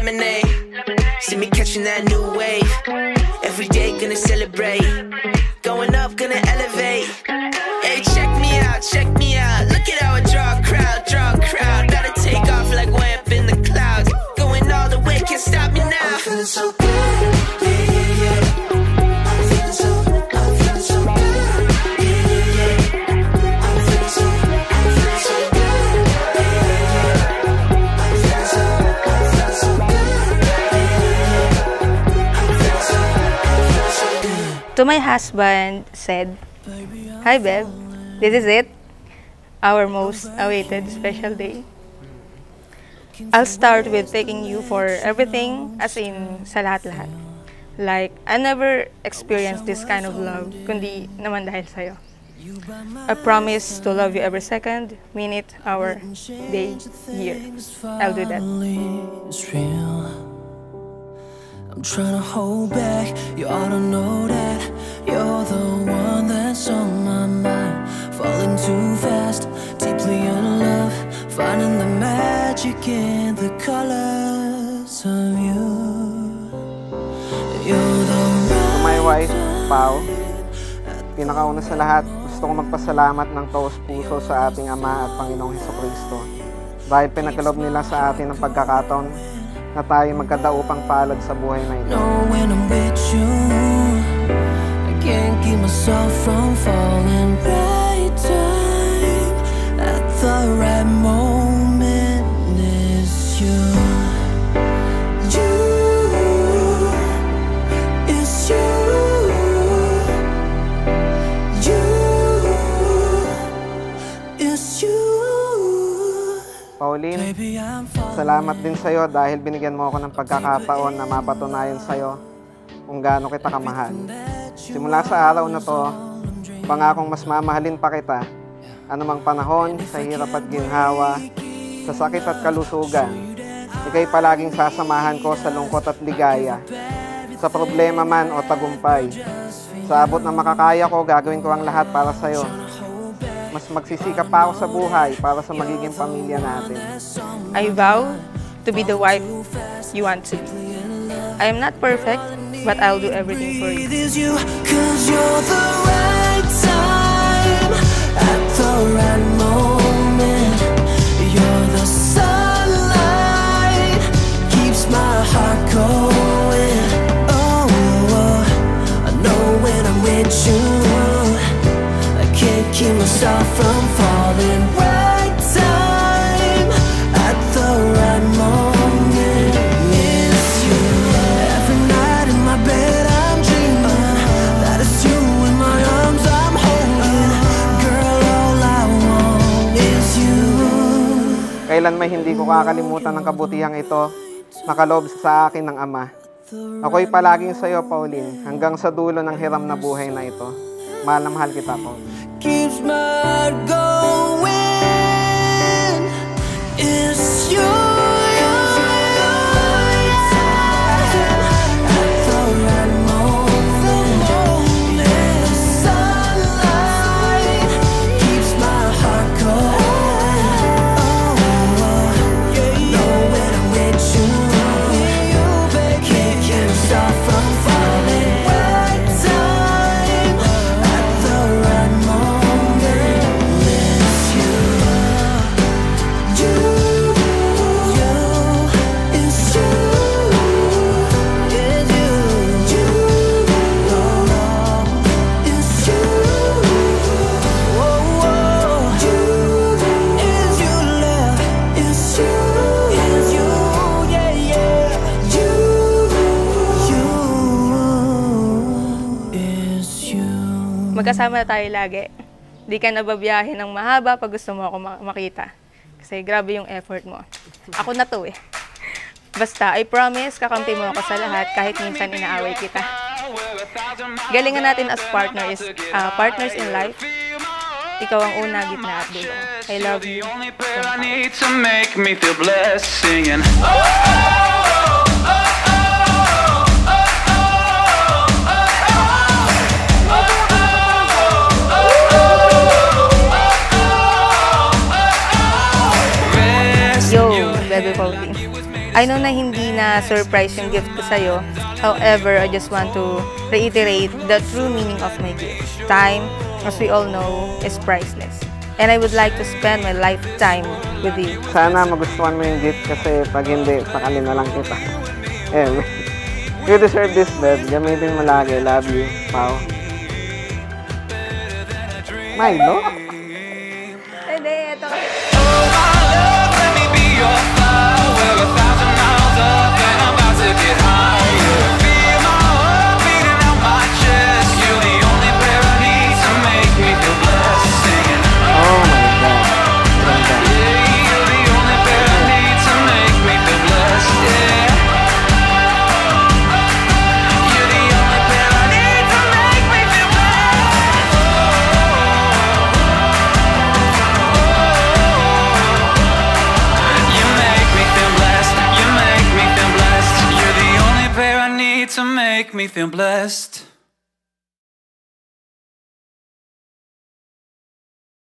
lemonade. See me catching that new wave. Every day gonna celebrate. Going up, gonna elevate. Hey, check me out, check me out. Look at how I draw a crowd, draw a crowd. Gotta take off like way up in the clouds. Going all the way, can't stop me now. I'm feeling so good, yeah, yeah, yeah. I'm feeling so good, yeah, yeah, yeah. I'm feeling so good, yeah, yeah, yeah. I'm feeling so good, I'm feeling so good. To my husband said, "Hi, babe. This is it. Our most awaited special day. I'll start with thanking you for everything, as in sa lahat-lahat. Like, I never experienced this kind of love, kundi naman dahil sa'yo. I promise to love you every second, minute, hour, day, year. I'll do that." I'm trying to hold back, you ought to know that you're the one that's on my mind. Falling too fast, deeply in love, finding the magic in the colors of you. You're the right. My wife, Pao, pinakauna sa lahat, gusto kong magpasalamat ng taos puso sa ating Ama at Panginoong Hesukristo dahil pinagkaloob nila sa atin ang pagkakataon na tayo magkadaupang palad sa buhay na ito. When I'm with you, I can't keep myself from falling. Right time at the right moment is you. You is you. You is you. Pauline, salamat din sa'yo dahil binigyan mo ako ng pagkakataon na mapatunayan sa'yo kung gaano kita kamahal. Simula sa araw na to, pangakong mas mamahalin pa kita, anumang panahon, sa hirap at ginhawa, sa sakit at kalusugan. Ika'y palaging sasamahan ko sa lungkot at ligaya, sa problema man o tagumpay. Sa abot na makakaya ko, gagawin ko ang lahat para sa'yo. Mas magsisikap pa ako sa buhay para sa magiging pamilya natin. I vow to be the wife you want to be. I am not perfect, but I'll do everything for you. 'Cause you're the right time at the right moment. You're the sunlight, keeps my heart going. Oh, I know when I'm with you, I can't keep myself from falling. Right time at the right moment is you. Every night in my bed I'm dreaming that it's you in my arms I'm holding. Girl, all I want is you. Kailan may hindi ko kakalimutan ng kabutihang ito, nakaloob sa akin ng Ama. Ako'y palaging sa iyo, Pauline, hanggang sa dulo ng hiram na buhay na ito. Mahal na mahal kita, Pauline. Keeps my heart going is you. Magkasama na tayo lagi. Di ka nababiyahe ng mahaba pag gusto mo ako makita. Kasi grabe yung effort mo. Ako na to eh. Basta, I promise, kakampi mo ako sa lahat kahit minsan inaaway kita. Galingan natin as partners in life. Ikaw ang una, gitna at dulo. I love you. Yo, baby Pauline. I know na hindi na surprise yung gift ko sa'yo. However, I just want to reiterate the true meaning of my gift. Time, as we all know, is priceless. And I would like to spend my lifetime with you. Sana magustuhan mo yung gift kasi pag hindi, sakali na lang kita. You deserve this, babe. Gamitin mo lagi. Love you. Pao. Milo? Hindi, ito. To make me feel blessed.